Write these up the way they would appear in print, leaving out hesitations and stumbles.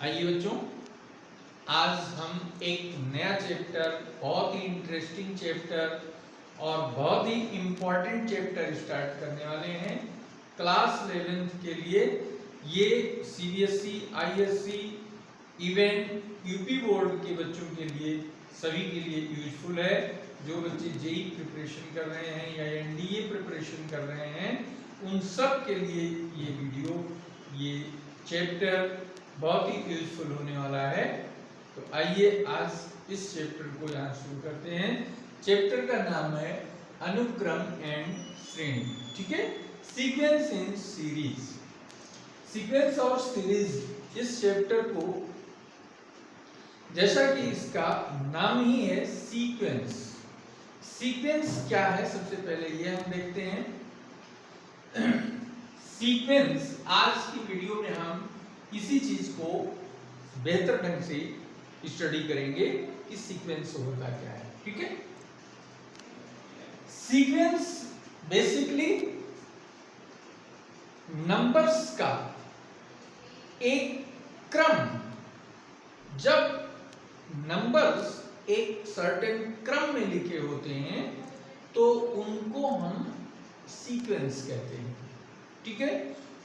आइए बच्चों, आज हम एक नया चैप्टर, बहुत ही इंटरेस्टिंग चैप्टर और बहुत ही इम्पोर्टेंट चैप्टर स्टार्ट करने वाले हैं क्लास 11th के लिए। ये CBSE, ISC, even UP board के बच्चों के लिए, सभी के लिए यूजफुल है। जो बच्चे जेई प्रिपरेशन कर रहे हैं या एनडीए प्रिपरेशन कर रहे हैं, उन सब के लिए ये वीडियो, ये चैप्टर बहुत ही यूजफुल होने वाला है। तो आइए आज इस चैप्टर को यहाँ शुरू करते हैं। चैप्टर का नाम है अनुक्रम एंड श्रेणी। ठीक है, सीक्वेंस इन सीरीज। सीक्वेंस और सीरीज इस चैप्टर को, जैसा कि इसका नाम ही है सीक्वेंस। सीक्वेंस क्या है, सबसे पहले ये हम देखते हैं। सीक्वेंस, आज की वीडियो में हम इसी चीज को बेहतर ढंग से स्टडी करेंगे कि सीक्वेंस होता क्या है। ठीक है, सीक्वेंस बेसिकली नंबर्स का एक क्रम। जब नंबर्स एक सर्टेन क्रम में लिखे होते हैं तो उनको हम सीक्वेंस कहते हैं। ठीक है,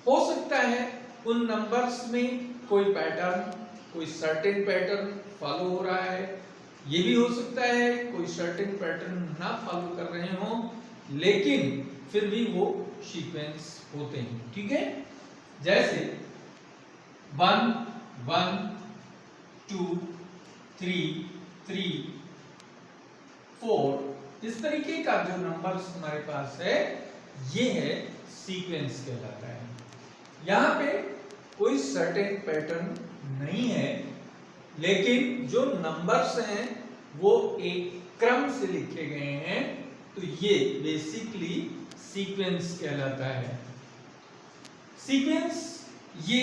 हो सकता है उन नंबर्स में कोई पैटर्न, कोई सर्टेन पैटर्न फॉलो हो रहा है, ये भी हो सकता है कोई सर्टेन पैटर्न ना फॉलो कर रहे हो, लेकिन फिर भी वो सीक्वेंस होते हैं। ठीक है, जैसे 1 1 2 3 3 4, इस तरीके का जो नंबर्स हमारे पास है, ये है सीक्वेंस कहलाता है। यहाँ पे कोई सर्टेन पैटर्न नहीं है, लेकिन जो नंबर्स हैं वो एक क्रम से लिखे गए हैं, तो ये बेसिकली सीक्वेंस कहलाता है। सीक्वेंस, ये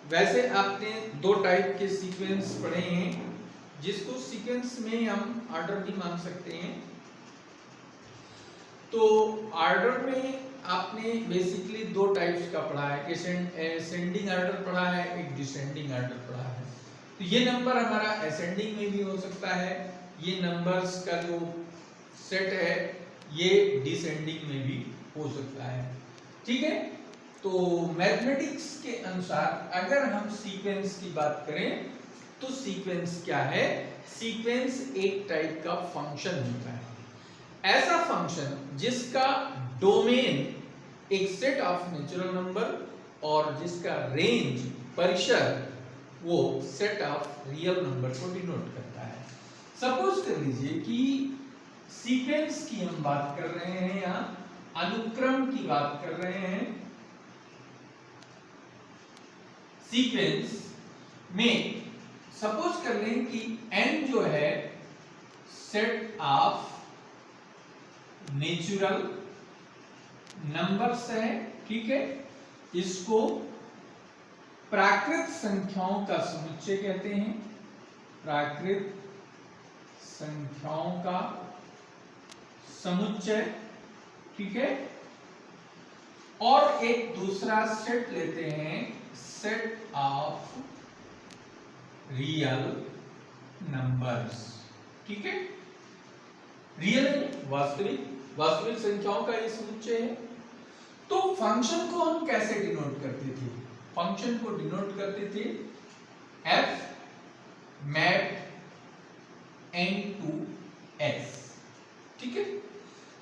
वैसे आपने दो टाइप के सीक्वेंस पढ़े हैं, जिसको सीक्वेंस में हम ऑर्डर भी मान सकते हैं। तो ऑर्डर में आपने बेसिकली दो टाइप्स का पढ़ा है, असेंडिंग ऑर्डर पढ़ा है, एक डिसेंडिंग ऑर्डर पढ़ा है। तो ये नंबर हमारा असेंडिंग में भी हो सकता है, ये नंबर्स का जो सेट है ये डिसेंडिंग में भी हो सकता है। ठीक है, तो मैथमेटिक्स के अनुसार अगर हम सीक्वेंस की बात करें तो सीक्वेंस क्या है? सीक्वेंस एक टाइप का फंक्शन होता है, ऐसा फंक्शन जिसका डोमेन एक सेट ऑफ नेचुरल नंबर और जिसका रेंज, परिसर, वो सेट ऑफ रियल नंबर को डिनोट करता है। सपोज कर लीजिए कि सीक्वेंस की हम बात कर रहे हैं, यहाँ अनुक्रम की बात कर रहे हैं। सीक्वेंस में सपोज कर लें कि n जो है सेट ऑफ नेचुरल नंबर्स है। ठीक है, इसको प्राकृत संख्याओं का समुच्चय कहते हैं, प्राकृत संख्याओं का समुच्चय। ठीक है, और एक दूसरा सेट लेते हैं, सेट ऑफ रियल नंबर्स। ठीक है, रियल वास्तविक संख्याओं का ये समुच्चय है। तो फंक्शन को हम कैसे डिनोट करते थे? फंक्शन को डिनोट करते थे f map n to s। ठीक है,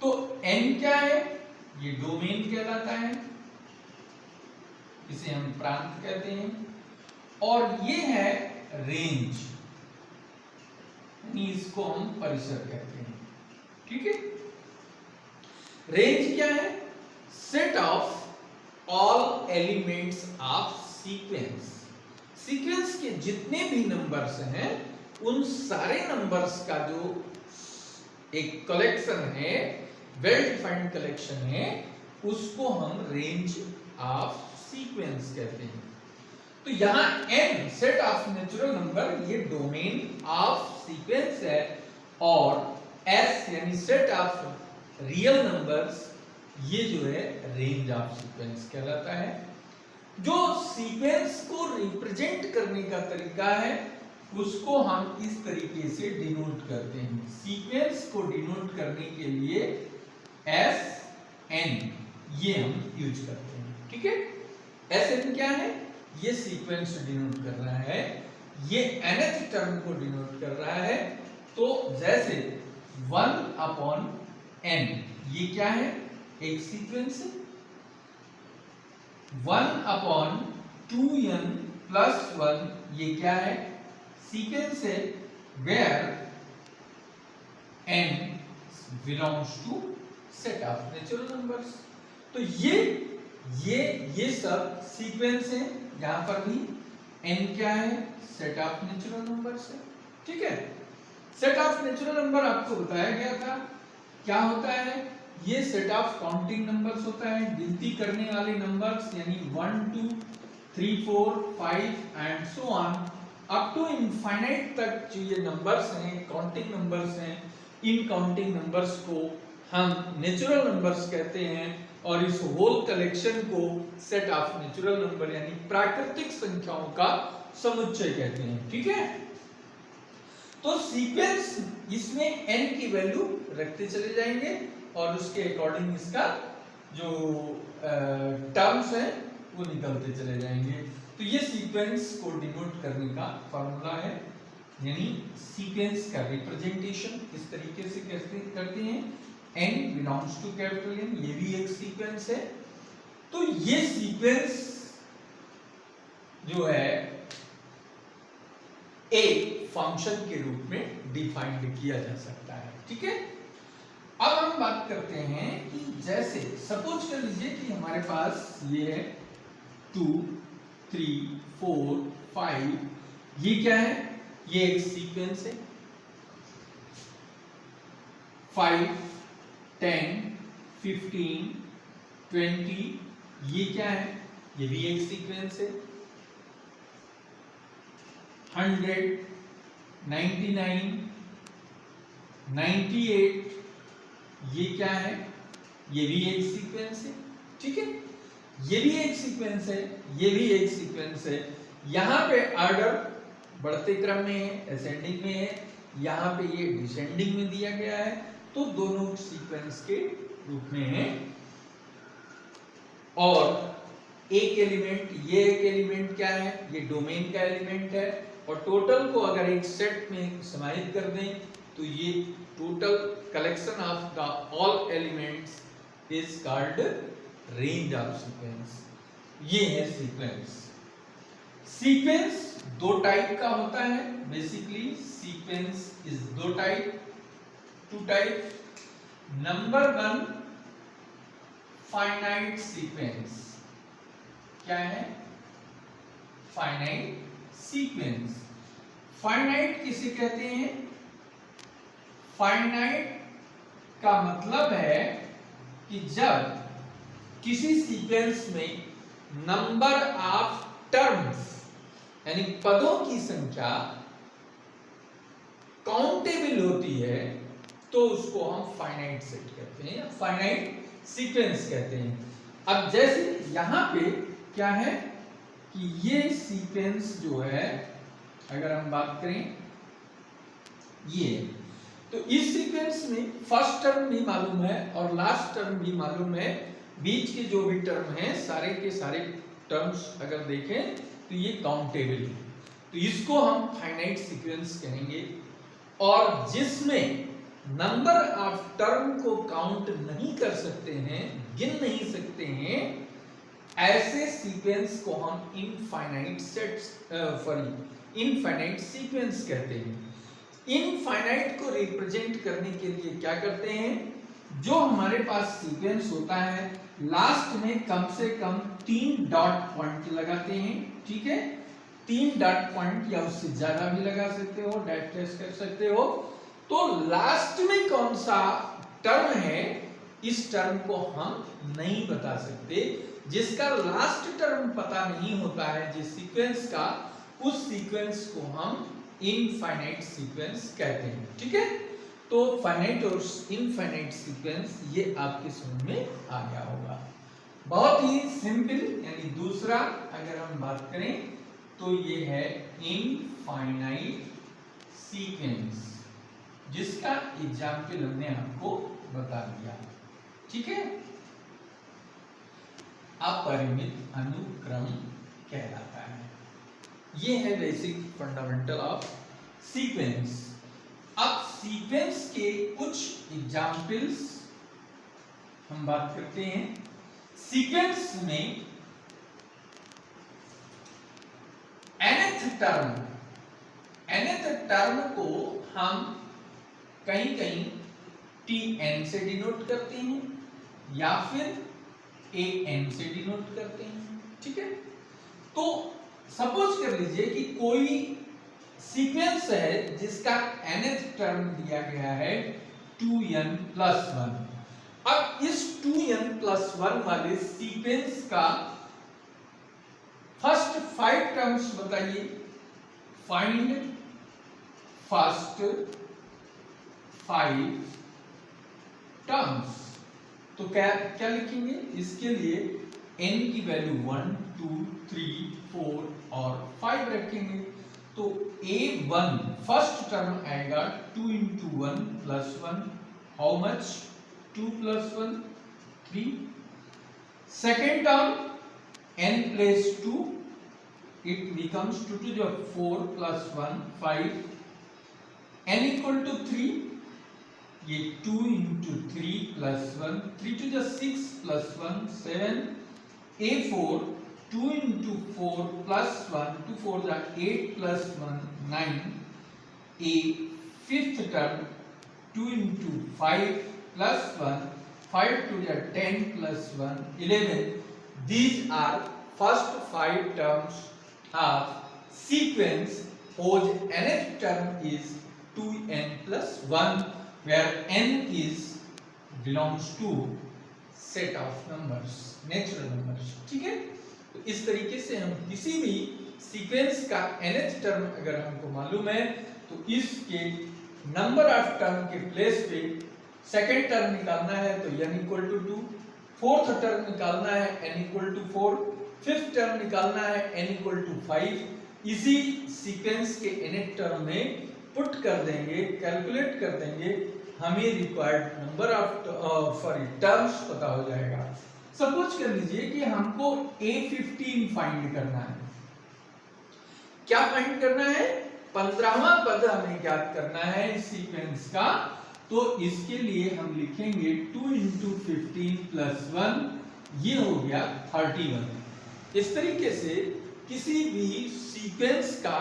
तो n क्या है? ये डोमेन कहलाता है, इसे हम प्रांत कहते हैं, और ये है रेंज, यानी इसको हम परिसर कहते हैं। ठीक है, रेंज क्या है? Set of all elements of sequence. Sequence के जितने भी नंबर्स हैं, उन सारे नंबर्स का जो एक कलेक्शन है, वेल डिफाइंड कलेक्शन है, उसको हम रेंज ऑफ सीक्वेंस कहते हैं। तो यहां n set of natural number, ये डोमेन ऑफ सीक्वेंस है, और s यानी सेट ऑफ रियल नंबर्स, ये जो है रेंज ऑफ सीक्वेंस कहलाता है। जो सीक्वेंस को रिप्रेजेंट करने का तरीका है उसको हम इस तरीके से डिनोट करते हैं। सीक्वेंस को डिनोट करने के लिए एस एन ये हम यूज करते हैं, ठीक है। एस एन क्या है? ये सीक्वेंस डिनोट कर रहा है, ये nth टर्म को डिनोट कर रहा है। तो जैसे 1/n ये क्या है? एक सीक्वेंस है। 1/2n + 1 ये क्या है? सीक्वेंस है, where n belongs to set of natural numbers. तो ये सब सीक्वेंस है। यहां पर भी n क्या है? सेट ऑफ नेचुरल नंबर्स है, ठीक है। सेट ऑफ नेचुरल नंबर आपको बताया गया था क्या होता है। ये सेट ऑफ काउंटिंग नंबर्स होता है, गिनती करने वाले नंबर्स, यानी 1 2 3 4 5 and so on up to infinite तक जो ये नंबर्स हैं, काउंटिंग नंबर्स हैं, इन काउंटिंग नंबर्स को हम नेचुरल नंबर्स कहते हैं और इस होल कलेक्शन को सेट ऑफ नेचुरल नंबर यानी प्राकृतिक संख्याओं का समुच्चय कहते हैं, ठीक है। तो सीक्वेंस इसमें n की वैल्यू रखते चले जाएंगे और उसके अकॉर्डिंग इसका जो टर्म्स है वो निकलते चले जाएंगे। तो ये सीक्वेंस को डिनोट करने का फॉर्मूला है, यानी सीक्वेंस का रिप्रेजेंटेशन इस तरीके से कैसे करते हैं। n belongs to capital N, ये भी एक सीक्वेंस है। तो ये सीक्वेंस जो है एक फंक्शन के रूप में डिफाइंड किया जा सकता है, ठीक है। अब हम बात करते हैं कि जैसे सपोज कर लीजिए कि हमारे पास ये है 2 3 4 5, ये क्या है? ये एक सीक्वेंस है। 5 10 15 20 ये क्या है? ये भी एक सीक्वेंस है। 100 99 98 ये क्या है? ये भी एक सीक्वेंस है, ठीक है। ये भी एक सीक्वेंस है, ये भी एक सीक्वेंस है। यहाँ पे ऑर्डर बढ़ते क्रम में है, असेंडिंग में है, यहाँ पे ये डिसेंडिंग में दिया गया है। तो दोनों सीक्वेंस के रूप में है। और एक एलिमेंट, ये एक एलिमेंट क्या है? ये डोमेन का एलिमेंट है। और टोटल को अगर एक सेट में समाहित कर दें तो ये total collection of the all elements is called range of sequence. ये है सीक्वेंस। सीक्वेंस दो टाइप का होता है बेसिकली। सीक्वेंस इज दो type, two type. Number 1 finite sequence. क्या है? Finite sequence. फाइनाइट किसे कहते हैं? फाइनाइट का मतलब है कि जब किसी सीक्वेंस में नंबर ऑफ टर्म्स यानी पदों की संख्या काउंटेबल होती है तो उसको हम फाइनाइट सेट कहते हैं, फाइनाइट सीक्वेंस कहते हैं। अब जैसे यहां पे क्या है कि ये सीक्वेंस जो है, अगर हम बात करें ये, तो इस सीक्वेंस में फर्स्ट टर्म भी मालूम है और लास्ट टर्म भी मालूम है। बीच के जो भी टर्म हैं सारे के सारे टर्म्स अगर देखें तो ये काउंटेबल है। तो इसको हम फाइनाइट सीक्वेंस कहेंगे। और जिसमें नंबर ऑफ टर्म को काउंट नहीं कर सकते हैं, गिन नहीं सकते हैं, ऐसे सीक्वेंस को हम इनफाइनाइट सेट्स इनफाइनाइट सीक्वेंस कहते हैं। इनफाइनाइट को रिप्रेजेंट करने के लिए क्या करते हैं? जो हमारे पास सीक्वेंस होता है लास्ट में कम से कम 3 डॉट पॉइंट लगाते हैं, ठीक है। 3 डॉट पॉइंट या उससे ज्यादा भी लगा सकते हो, डैश डैश कर सकते हो। तो लास्ट में कौन सा टर्म है इस टर्म को हम नहीं बता सकते। जिसका लास्ट टर्म पता नहीं होता है जिस सीक्वेंस का, उस सीक्वेंस को हम इनफाइनाइट सीक्वेंस कहते हैं, ठीक है। तो फाइनाइट और इनफाइनाइट सीक्वेंस ये आपके समझ में आ गया होगा। बहुत ही सिंपल, यानी दूसरा अगर हम बात करें तो ये है इनफाइनाइट सीक्वेंस, जिसका एग्जाम्पल हमने आपको बता दिया। ठीक है, अपरिमित अनुक्रम कहलाता है। ये है बेसिक फंडामेंटल ऑफ सीक्वेंस। अब सीक्वेंस के कुछ एग्जाम्पल्स हम बात करते हैं। सीक्वेंस में nth टर्म को हम कहीं कहीं tn से डिनोट करते हैं या फिर an से डिनोट करते हैं। ठीक है, तो सपोज कर लीजिए कि कोई सीक्वेंस है जिसका nth टर्म दिया गया है 2n+1। अब इस 2n+1 वाले सीक्वेंस का फर्स्ट 5 टर्म्स बताइए। Find first 5 terms. तो क्या क्या लिखेंगे इसके लिए? n की वैल्यू 1, 2, 3, 4 और 5 रखेंगे। तो a1 फर्स्ट टर्म आएगा 2 into 1 plus 1, how much? 2 plus 1 3। Second term n plus 2, it becomes 2 to the 4 plus 1 5। n equal to 3, ये 2 into 3 plus 1, 3 to the 6 plus 1 7। a4 2 into 4 plus 1, 2 4 the 8 plus 1 9। a fifth term 2 into 5 plus 1, 5 to the 10 plus 1 11। These are first 5 terms of sequence whose nth term is 2n+1, where n is belongs to set of numbers, natural numbers। ठीक है, तो इस तरीके से हम किसी भी sequence का nth टर्म अगर हमको मालूम है तो इसके नंबर ऑफ टर्म के प्लेस पे सेकेंड टर्म निकालना है तो n equal to 2, fourth term निकालना है n equal to 4, fifth term निकालना है n इक्वल टू 5। इसी सीक्वेंस के nth टर्म में पुट कर देंगे, कैलकुलेट कर देंगे, हमें रिक्वायर्ड नंबर ऑफ टर्म्स पता हो जाएगा। सपोज कर लीजिए कि हमको A15 फाइंड करना है। क्या फाइंड करना है? 15वां पद हमें ज्ञात करना है इस सीक्वेंस का। तो इसके लिए हम लिखेंगे 2 into 15 plus 1, ये हो गया 31। इस तरीके से किसी भी सीक्वेंस का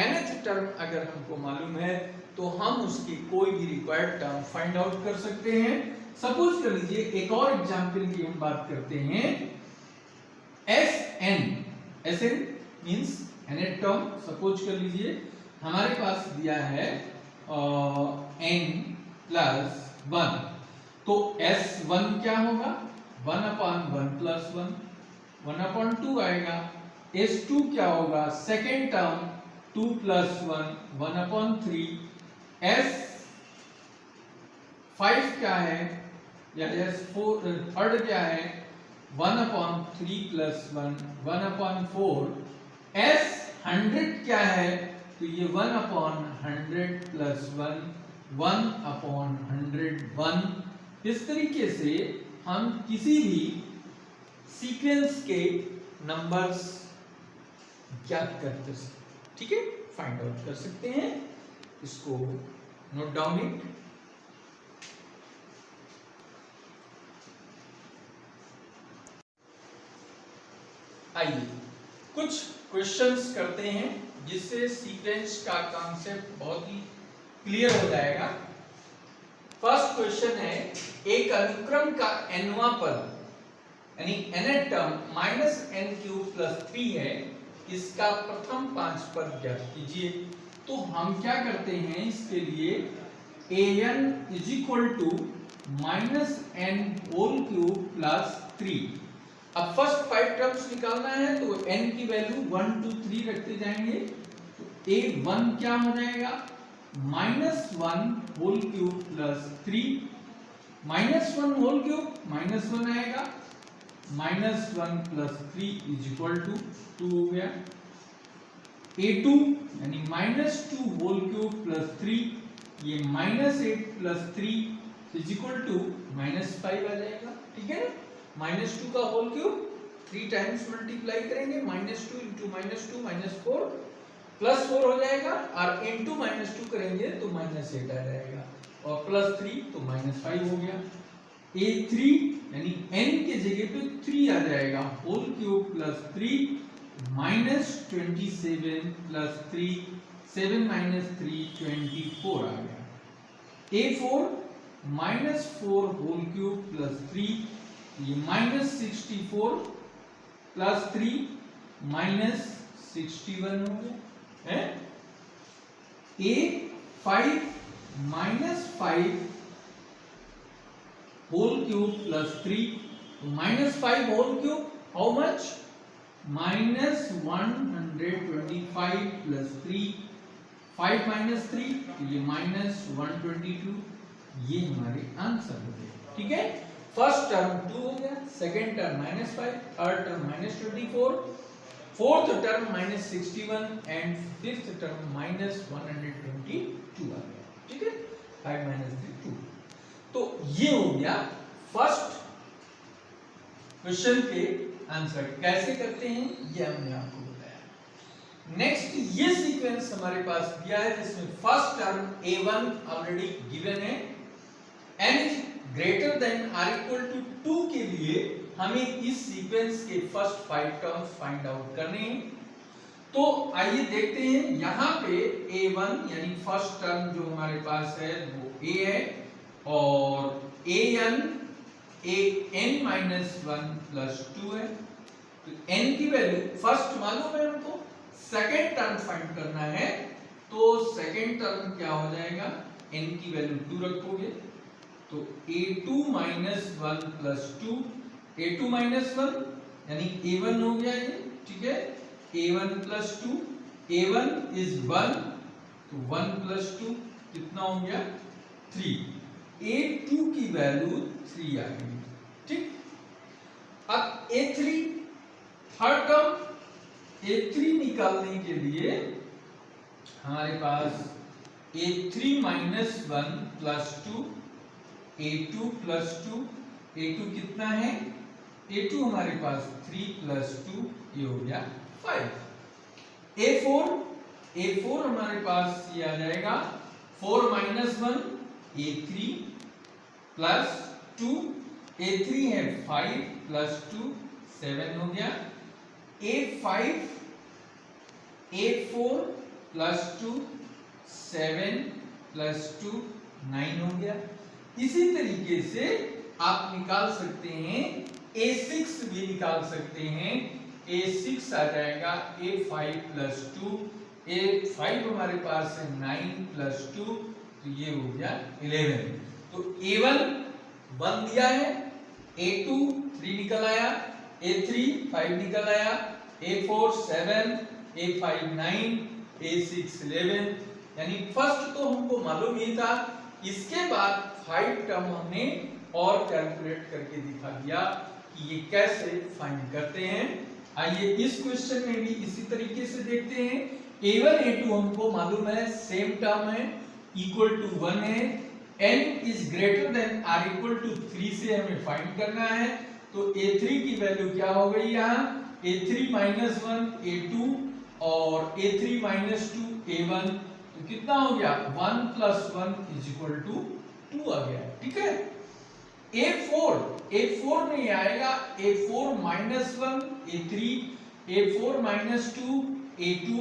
nth टर्म अगर हमको मालूम है तो हम उसकी कोई भी रिक्वायर्ड टर्म फाइंड आउट कर सकते हैं। सपोज कर लीजिए एक और एग्जांपल की हम बात करते हैं। Sn means nth term. Suppose कर लीजिए हमारे पास दिया है n+1, तो S1 क्या होगा? 1/1 plus 1, 1/2 आएगा। S2 क्या होगा? Second term 2 plus 1, 1/3। S5 क्या है या S4 थर्ड क्या है? 1/3 plus 1, 1/4। S100 क्या है? तो ये 1/100 plus 1, 1/101। इस तरीके से हम किसी भी सीक्वेंस के नंबर्स ज्ञात करते हैं। ठीक है, फाइंड आउट कर सकते हैं। इसको नोट डाउन इट। आइए कुछ क्वेश्चंस करते हैं जिससे सीक्वेंस का कॉन्सेप्ट बहुत ही क्लियर हो जाएगा। फर्स्ट क्वेश्चन है, एक अनुक्रम का nवां पद यानी nth टर्म -n³ + 3 है, इसका प्रथम 5 पद ज्ञात कीजिए। तो हम क्या करते हैं इसके लिए? an = -n³ + 3। अब फर्स्ट 5 टर्म्स निकालना है तो n की वैल्यू 1 2 3 रखते जाएंगे। तो a1 क्या हो जाएगा? -1³ + 3, -1³ -1 आएगा। -1 + 3 = 2 हो गया। a2 यानी -2 होल क्यूब प्लस 3, ये -8 + 3 = -5 आ जाएगा, ठीक है ना। -2 का होल क्यूब 3 टाइम्स मल्टीप्लाई करेंगे, -2 × -2 -4 +4 हो जाएगा, और इनटू -2 करेंगे तो -8 आ जाएगा, और +3 तो -5 हो गया। a3 यानी n के जगह पे 3 आ जाएगा, होल क्यूब प्लस 3 -27 + 3 7 - 3 24 आ गया। a4 -4 होल क्यूब प्लस 3, ये -64 + 3 -61 हो गया है। a5 -5 whole cube plus 3, -5 whole cube how much, -125 + 3, 5 - 3 तो ये -122, ये हमारे आंसर हो गए, ठीक है। फर्स्ट टर्म 2 हो गया, second term -5, third term -24, fourth term -61 and fifth term -122 आ गया, ठीक है। 5 - 3 2। तो ये हो गया फर्स्ट क्वेश्चन के आंसर। कैसे करते हैं ये हमने आपको बताया। नेक्स्ट ये सीक्वेंस हमारे पास दिया है जिसमें first term a1 already given है, n > 2 के लिए हमें इस सीक्वेंस के फर्स्ट 5 टर्म्स फाइंड आउट करने हैं। तो आइए देखते हैं, यहां पे a1 यानी फर्स्ट टर्म जो हमारे पास है वो a है, और an n-1 + 2 है। तो n की वैल्यू फर्स्ट मालूम है हमको, सेकंड टर्म फाइंड करना है, तो सेकंड टर्म क्या हो जाएगा, n की वैल्यू 2 रखोगे तो a2 - 1 + 2, a2 - 1 यानी a1 हो गया ये, ठीक है। a1 + 2, a1 = 1 तो 1 + 2 कितना हो गया 3, a2 की वैल्यू 3 आ गई, ठीक। अब a3 थर्ड टर्म, a3 निकालने के लिए हमारे पास a3 - 1 + 2, a2 + 2, a2 कितना है, a2 हमारे पास 3 + 2 ये हो गया 5। a4 हमारे पास ये आ जाएगा 4 - 1 a3 + 2, a3 है 5 + 2 7 हो गया। a4 + 2 7 + 2 9 हो गया। इसी तरीके से आप निकाल सकते हैं, a6 भी निकाल सकते हैं, a6 आ जाएगा a5 + 2, a5 हमारे पास है 9 + 2 तो ये हो गया 11। तो a1 1 दिया है, a2 3 निकल आया, a3 5 निकल आया, a4 7, a5 9, a6 11। यानी फर्स्ट तो हमको मालूम ही था, इसके बाद 5 टर्म हमने और कैलकुलेट करके दिखा दिया कि ये कैसे फाइंड करते हैं। आइए इस क्वेश्चन में भी इसी तरीके से देखते हैं। a1 a2 हमको मालूम है सेम टर्म है, इक्वल टू 1 है, n > 3 से हमें फाइंड करना है। तो a3 की वैल्यू क्या हो गई, यहाँ a3 - 1 a2 और a3 - 2 a1, तो कितना हो गया 1 + 1 = 2 आ गया, ठीक है। a4 में ये आएगा a4 - 1 a3, a4 - 2 a2,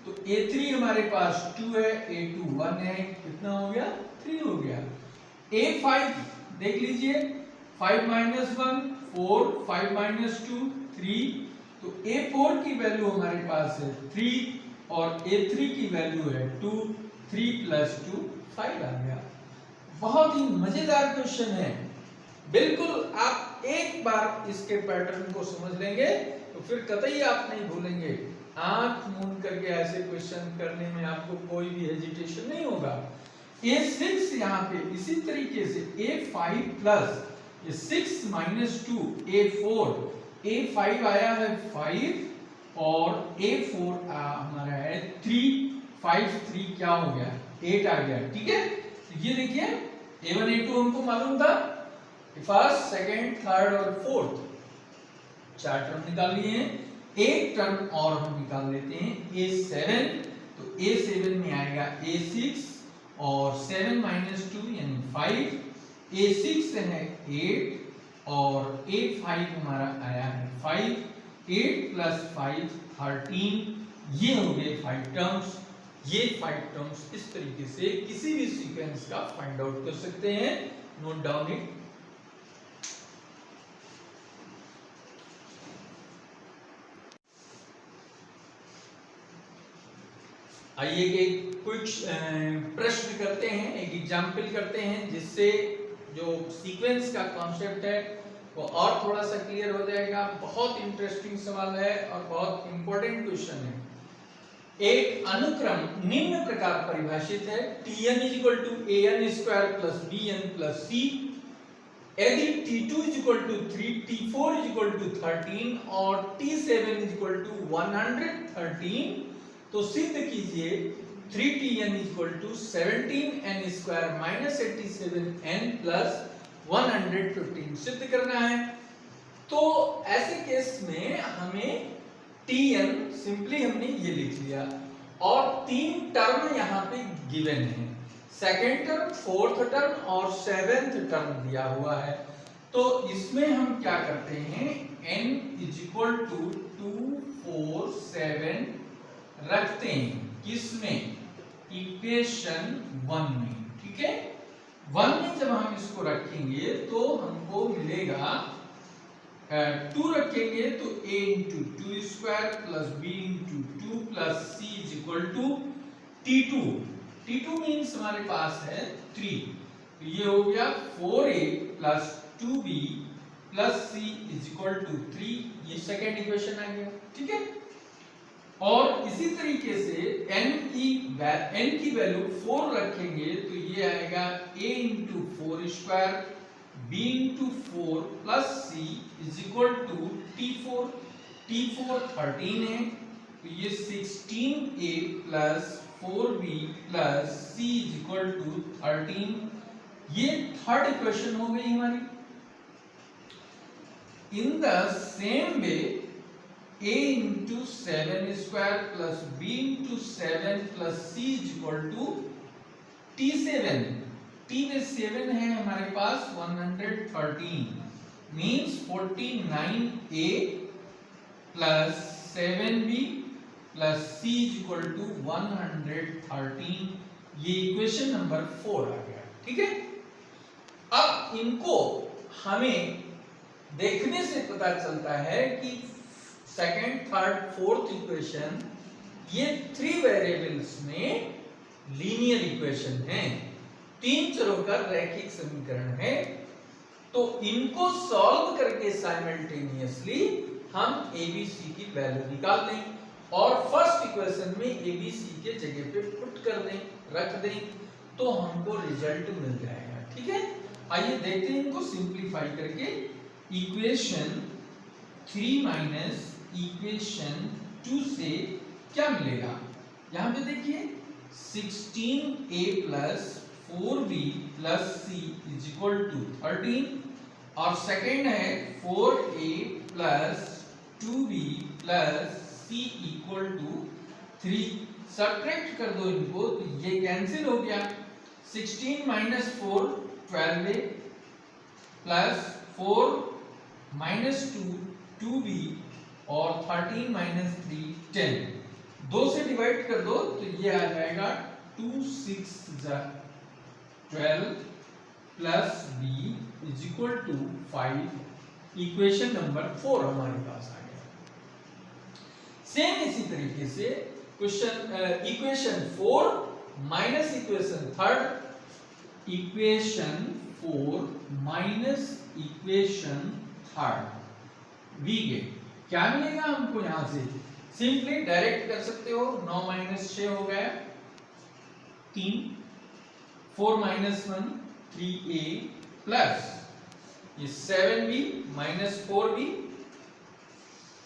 तो a3 हमारे पास 2 है, a2 1 है, कितना हो गया 3 हो गया। a5 देख लीजिए 5 - 1 4, 5 - 2 3, तो a4 की वैल्यू हमारे पास है 3 और a3 की वैल्यू है 2, 3 + 2 5 आ गया। बहुत ही मजेदार क्वेश्चन है, बिल्कुल आप एक बार इसके पैटर्न को समझ लेंगे तो फिर कतई आप नहीं भूलेंगे। आंख मूंद करके ऐसे क्वेश्चन करने में आपको कोई भी हेजिटेशन नहीं होगा। a6 यहाँ पे इसी तरीके से a5 + ये 6 माइनस 2 A4, A5 आया है 5 और A4 हमारा है 3, 5 3 क्या हो गया 8 आ गया, ठीक है। तो ये देखिए A1 A2 हमको मालूम था, फर्स्ट सेकंड थर्ड और फोर्थ 4 टर्म निकाल लिए हैं, एक टर्म और हम निकाल लेते हैं A7, तो A7 में आएगा A6 और 7 माइनस 2 यानी 5, A6 है 8 और A5 हमारा आया है 5, 8 प्लस 5 13, ये हो गए 5 टर्म्स। ये 5 टर्म्स इस तरीके से किसी भी सीक्वेंस का फाइंड आउट कर सकते हैं, नोट डाउन इट। आइए एक क्विक प्रश्न करते हैं, एक एग्जाम्पल करते हैं, जिससे जो सीक्वेंस का कॉन्सेप्ट है वो और थोड़ा सा क्लियर हो जाएगा। बहुत इंटरेस्टिंग सवाल है और बहुत इंपॉर्टेंट क्वेश्चन है। एक अनुक्रम निम्न प्रकार परिभाषित है, Tn = an² + bn + c, यदि T2 = 3, T4 = 13 और T7 = 113, तो सिद्ध कीजिए 3Tn = 17n² - 87n + 115 सिद्ध करना है। तो ऐसे केस में हमें Tn सिंपली हमने ये लिख लिया और 3 टर्म यहाँ पे गिवन है, सेकेंड टर्म, फोर्थ टर्म और सेवेंथ टर्म दिया हुआ है। तो इसमें हम क्या करते हैं, n = 2 4 7 रखते हैं, किसमें, इक्वेशन 1 में, ठीक है। 1 में जब हम इसको रखेंगे तो हमको मिलेगा 2 रखेंगे तो a × 2² + b × 2 + c = T2, T2 means हमारे पास है 3, तो ये हो गया 4a + 2b + c = 3, ये सेकेंड इक्वेशन आ गया, ठीक है। और इसी तरीके से n की वैल्यू 4 रखेंगे तो ये आएगा a × 4² b × 4 + c = T4, T4 13 है तो ये 16a + 4b + c = 13, ये थर्ड इक्वेशन हो गई हमारी। In the same way a × 7² + b × 7 + c = T7, T में 7 है हमारे पास 113, मीन्स 49a + 7b + c = 113, ये इक्वेशन नंबर 4 आ गया, ठीक है। अब इनको हमें देखने से पता चलता है कि सेकेंड थर्ड फोर्थ इक्वेशन ये 3 वेरिएबल्स में लीनियर इक्वेशन है, 3 चरों का रैखिक समीकरण है। तो इनको सॉल्व करके साइमल्टेनियसली हम ABC की वैल्यू निकाल दें और फर्स्ट इक्वेशन में ABC के जगह पे पुट कर दें, रख दें, तो हमको रिजल्ट मिल जाएगा, ठीक है। आइए देखते हैं इनको सिंप्लीफाई करके। इक्वेशन 3 माइनस इक्वेशन 2 से क्या मिलेगा, यहां पे देखिए 16a + 4b + c = 13 और सेकेंड है 4a + 2b + c = 3, सब्ट्रैक्ट कर दो इनको तो ये कैंसिल हो गया, 16 - 4 12a + 4 - 2 2b और 13 - 3 10, 2 से डिवाइड कर दो तो ये आ जाएगा 2 6 12 + b = 5, इक्वेशन नंबर 4 हमारे पास आ गया। सेम इसी तरीके से question equation 4 minus equation third, equation 4 minus equation third we get क्या मिलेगा हमको, यहां से सिंपली डायरेक्ट कर सकते हो, 9 - 6 हो गया 3, 4 - 1 3a प्लस ये 7b माइनस 4b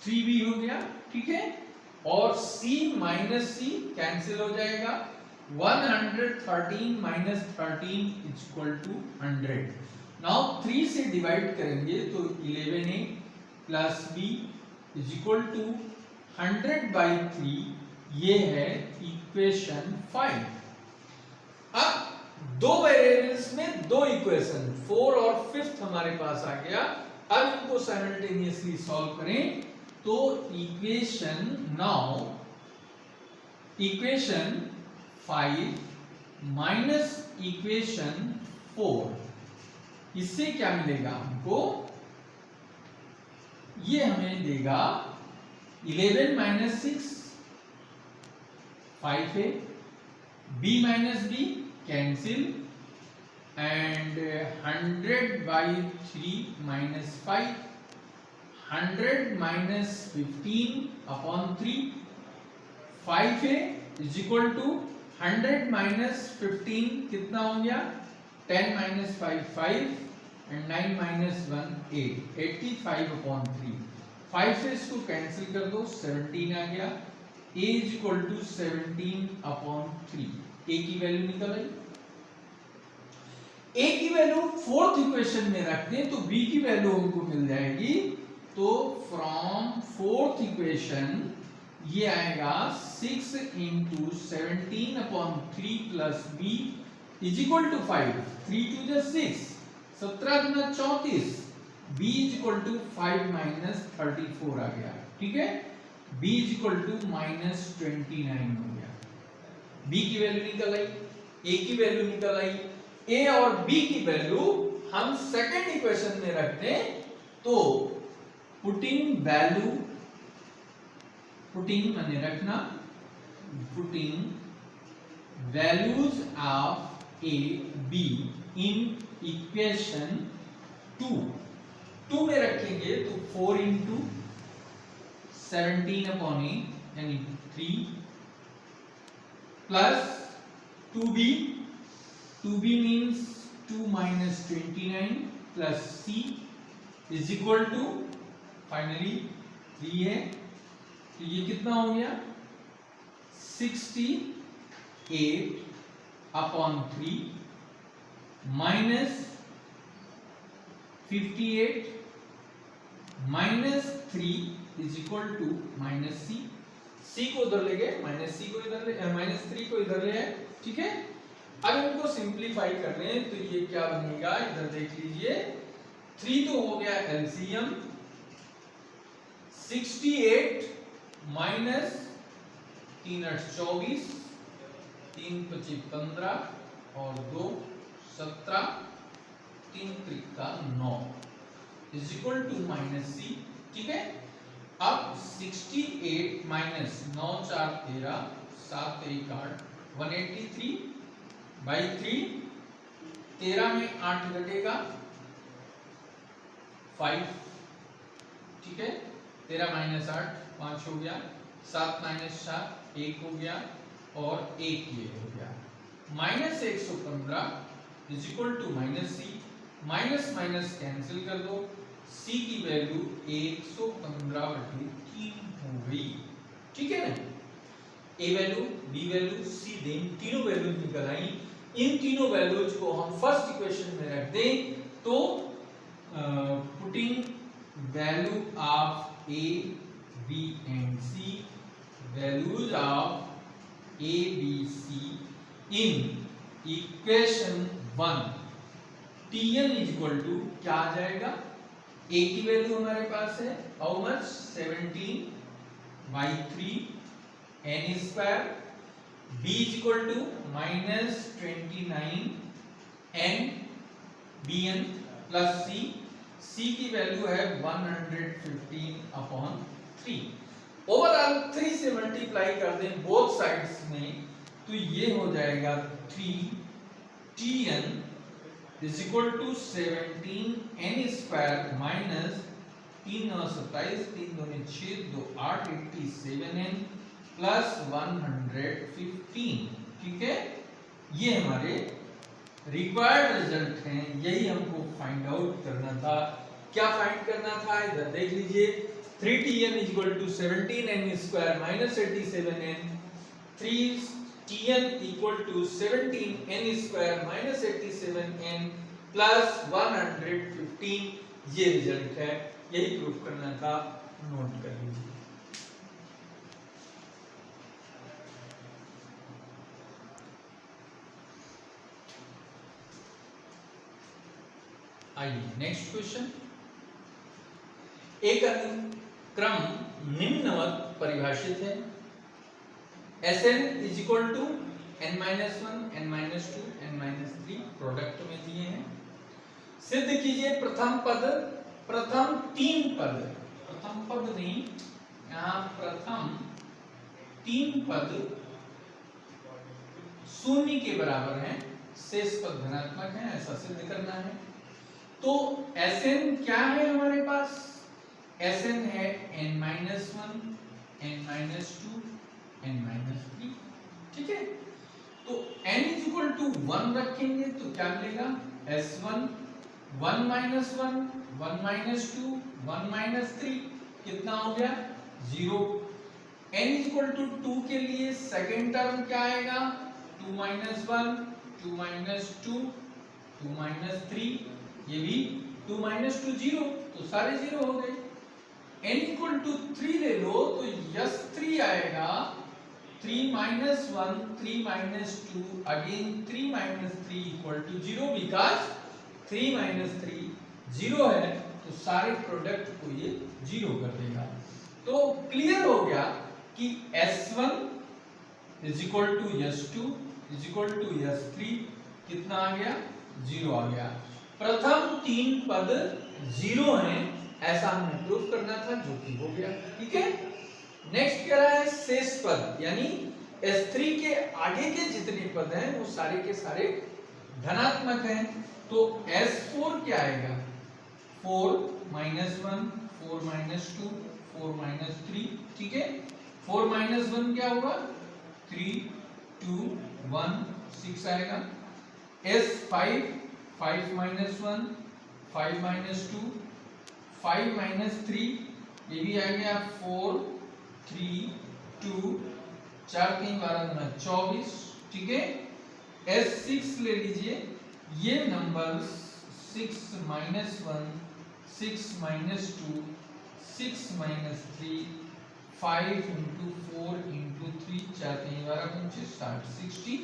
3b हो गया, ठीक है। और c माइनस c कैंसिल हो जाएगा, 113 minus 13 is equal to 100। Now 3 से डिवाइड करेंगे तो 11a plus b is equal to 100/3, ये है इक्वेशन 5। अब दो वेरिएबल्स में दो इक्वेशन 4 और 5th हमारे पास आ गया। अब इनको साइमल्टेनियसली सॉल्व करें तो इक्वेशन 5 माइनस इक्वेशन 4, इससे क्या मिलेगा हमको, ये हमें देगा 11 minus 6 5a, b minus b cancel, and 100/3 minus 5, 100 minus 15/3, 5a is equal to 100 minus 15 कितना हो गया, 10 माइनस 5 5 एंड 9 माइनस 1 8, 85/3। 5 से इसको कैंसिल कर दो, 17 आ गया, a is equal to 17/3। a की वैल्यू निकल आई। a की वैल्यू 4th इक्वेशन में रख दें तो b की वैल्यू हमको मिल जाएगी। तो फ्रॉम 4th इक्वेशन ये आएगा 6 × 17/3 plus b is equal to 5, 3 2 6, 17 दूना 34, b is equal to 5 minus 34 आ गया, ठीक है। b is equal to minus 29 हो गया। b की वैल्यू निकल आई, a की वैल्यू निकल आई। a और b की वैल्यू हम सेकंड इक्वेशन में रख दें तो पुटिंग माने रखना, putting values of a b in equation 2 में रखेंगे तो 4 × 17/8 यानी 3 plus 2b means 2 minus 29 plus c is equal to finally 3 है, तो ये कितना हो गया 68/3 minus 58 minus 3 is equal to minus c को उधर ले गए, माइनस 3 को इधर ले आए, ठीक है। अब इनको सिंपलीफाई कर रहे हैं तो ये क्या बनेगा, इधर देख लीजिए, 3 तो हो गया एलसीएम, 68 माइनस 3 8 24, 3 25 15 और 2 17, 3 3 का 9 इज इक्वल टू माइनस सी, ठीक है। अब 68 माइनस 9 4 13, 7 1 8, 183/3, 13 में 8 घटेगा 5, ठीक है। 13 माइनस 8 5 हो गया, 7 माइनस 7 1 हो गया और 1 ये हो गया, minus 115 is equal to minus C, minus minus cancel कर दो, c की वैल्यू 115/3 हो गई, ठीक है ना। a value, b value, c दें, तीनों वैल्यू निकल आई। इन तीनों वैल्यूज को हम फर्स्ट इक्वेशन में रख दें तो putting value of a b and c, values of a b c in equation 1, tn is equal to क्या आ जाएगा, a की वैल्यू हमारे पास है how much 17/3 n square, b is equal to minus 29 n bn plus c की value है 115/3। Overall 3 से मल्टीप्लाई कर दें बोथ साइड्स में तो ये हो जाएगा 3tn is equal to 17n square minus 3 9 27, 3 2 6 2 8 87n plus 115, ठीक है। ये हमारे रिक्वायर्ड रिजल्ट हैं, यही हमको फाइंड आउट करना था। क्या फाइंड करना था इधर देख लीजिए, 3tn equal to 17n square minus 87n, 3tn equal to 17n square minus 87n plus 115, ये रिजल्ट है, यही प्रूफ करना था, नोट कर लीजिए। आइए नेक्स्ट क्वेश्चन, एक अनुक्रम निम्नवत परिभाषित है, Sn is equal to n-1, n-2, n-3 product में दिए हैं। सिद्ध कीजिए प्रथम पद, प्रथम तीन पद, प्रथम पद नहीं, यहाँ प्रथम तीन पद शून्य के बराबर हैं, शेष पद धनात्मक है, ऐसा सिद्ध करना है। तो Sn क्या है हमारे पास, Sn है n-1, n-2, n-3, ठीक है। तो n इज इक्वल टू 1 रखेंगे तो क्या मिलेगा, S1 1 -1 1 -2 1 -3, कितना हो गया 0। n इज इक्वल टू 2 के लिए सेकेंड टर्म क्या आएगा, 2 - 1 2 - 2 2 - 3, ये भी 2 - 2 0, तो सारे 0 हो गए। n इक्वल टू 3 ले लो तो यस 3 आएगा, 3 - 1 3 - 2 अगेन 3 - 3 इक्वल टू 0, बिकॉज 3 - 3 0 है, तो सारे प्रोडक्ट को ये 0 कर देगा। तो क्लियर हो गया कि S1 is equal to S2 is equal to S3, कितना आ गया 0 आ गया। प्रथम तीन पद 0 हैं, ऐसा हमें प्रूफ करना था, जो कि हो गया, ठीक है। नेक्स्ट कह रहा है शेष पद, यानी S3 के आगे के जितने पद हैं वो सारे के सारे धनात्मक हैं। तो S4 क्या आएगा, 4 - 1 4 - 2 4 - 3, ठीक है। 4 - 1 क्या होगा, 3 2 1 6 आएगा। S5 5 - 1 5 - 2 5 - 3, ये भी आ गया 4 3 2 4 3 12 24, ठीक है। S6 ले लीजिए, ये नंबर 6 - 1 6 - 2 6 - 3 5 × 4 × 3 4 3 12 25 60 60।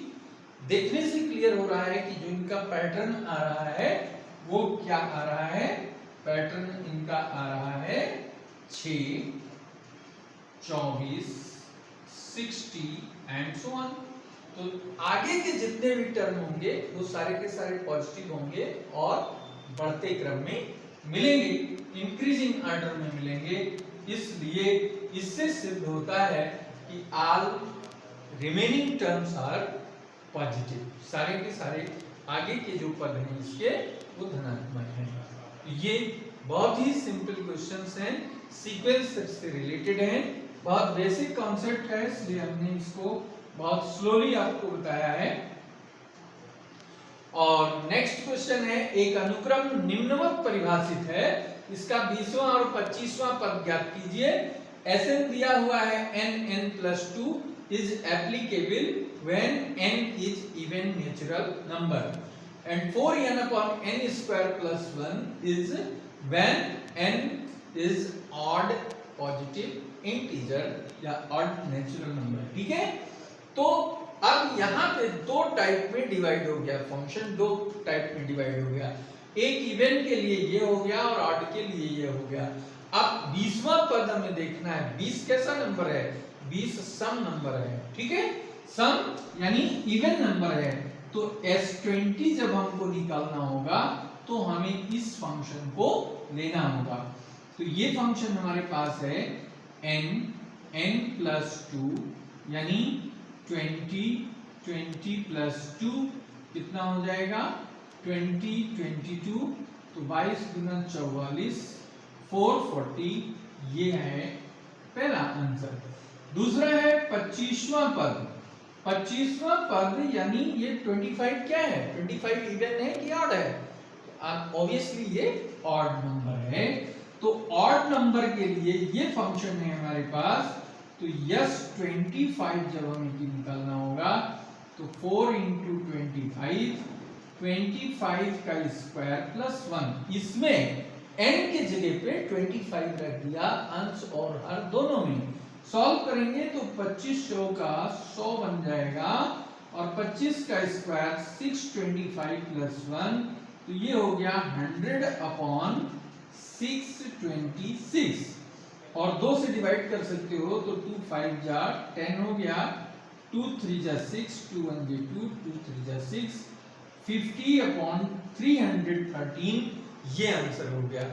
देखने से क्लियर हो रहा है कि जो इनका पैटर्न आ रहा है वो क्या आ रहा है, पैटर्न इनका आ रहा है 6 24 60 एंड सो ऑन। तो आगे के जितने भी टर्म होंगे वो सारे के सारे पॉजिटिव होंगे और बढ़ते क्रम में मिलेंगे, इंक्रीजिंग ऑर्डर में मिलेंगे। इसलिए इससे सिद्ध होता है कि all remaining terms are positive, सारे के सारे आगे के जो पद हैं इसके वो धनात्मक हैं। ये बहुत ही सिंपल क्वेश्चंस हैं, सीक्वेंस से रिलेटेड हैं, बहुत बेसिक कॉन्सेप्ट है, इसलिए हमने इसको बहुत स्लोली आपको बताया है। और नेक्स्ट क्वेश्चन है, एक अनुक्रम निम्नवत परिभाषित है, इसका 20वां और 25वां पद ज्ञात कीजिए। Sn दिया हुआ है n+2 is applicable when n is even natural number and 4n/n² + 1 is when n is odd positive integer या odd natural number, ठीक है। तो अब यहाँ पे दो टाइप में डिवाइड हो गया फंक्शन, दो टाइप में डिवाइड हो गया, एक इवन के लिए ये हो गया और ऑड के लिए ये हो गया। अब 20वां पद हमें देखना है, 20 कैसा नंबर है, 20 सम नंबर है, ठीक है, सम यानी इवन नंबर है। तो S20 जब हमको निकालना होगा तो हमें इस फंक्शन को लेना होगा। तो ये फंक्शन हमारे पास है n+2 यानी 20 + 2 कितना हो जाएगा 20 22, तो 22 × 44 440, ये है पहला आंसर। दूसरा है 25वां पद, 25वां पद यानी ये 25 क्या है, 25 इवन है कि ऑड है? ऑब्वियसली ये ऑड नंबर है। तो ऑड नंबर के लिए ये फंक्शन है हमारे पास। तो यस 25 जब हमें निकालना होगा तो 4 इंटू 25 का स्क्वायर प्लस 1, इसमें n के जगह पे 25 रख दिया, अंश और हर दोनों में। सॉल्व करेंगे तो 25 का 100 बन जाएगा और 25 का स्क्वायर 625 प्लस 1, तो ये हो गया 100/626 और 2 से डिवाइड कर सकते हो तो 2 5 जा 10 हो गया, 2 3 जा 6, 2 1 जा 2, 2 3 जा 6, 50/313 ये आंसर हो गया।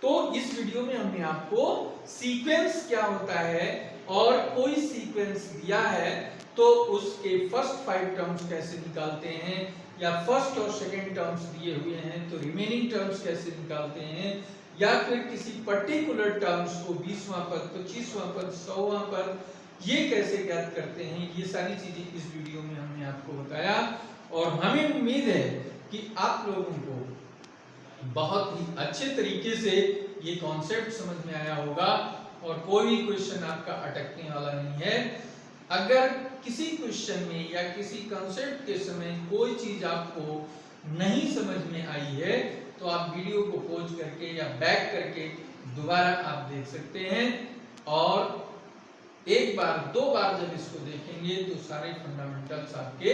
तो इस वीडियो में हमने आपको सीक्वेंस क्या होता है और कोई सीक्वेंस दिया है तो उसके फर्स्ट 5 टर्म्स कैसे निकालते हैं, या फर्स्ट और सेकंड टर्म्स दिए हुए हैं तो रिमेनिंग टर्म्स कैसे निकालते हैं, या फिर किसी पर्टिकुलर टर्म्स को 20वां पद, 25वां पद, 100वां पद ये कैसे ज्ञात करते हैं, ये सारी चीजें इस वीडियो में हमने आपको बताया। और हमें उम्मीद है कि आप लोगों को बहुत ही अच्छे तरीके से ये कॉन्सेप्ट समझ में आया होगा और कोई भी क्वेश्चन आपका अटकने वाला नहीं है। अगर किसी क्वेश्चन में या किसी कॉन्सेप्ट के समय कोई चीज आपको नहीं समझ में आई है तो आप वीडियो को पॉज करके या बैक करके दोबारा आप देख सकते हैं, और एक बार दो बार जब इसको देखेंगे तो सारे फंडामेंटल्स आपके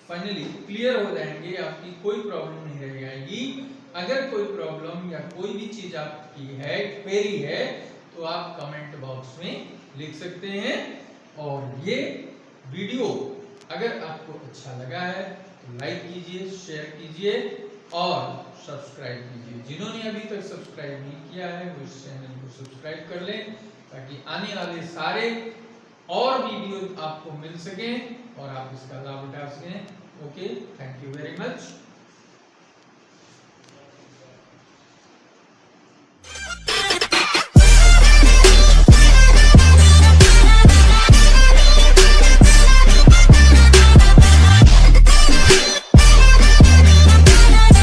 फाइनली क्लियर हो जाएंगे, आपकी कोई प्रॉब्लम नहीं रह जाएगी। अगर कोई प्रॉब्लम या कोई भी चीज आपकी है, क्वेरी है, तो आप कमेंट बॉक्स में लिख सकते हैं। और ये वीडियो अगर आपको अच्छा लगा है तो लाइक कीजिए, शेयर कीजिए और सब्सक्राइब कीजिए। जिन्होंने अभी तक सब्सक्राइब नहीं किया है वो इस चैनल को सब्सक्राइब कर लें ताकि आने वाले सारे और वीडियो आपको मिल सकें और आप इसका लाभ उठा सकें। Okay, thank you very much.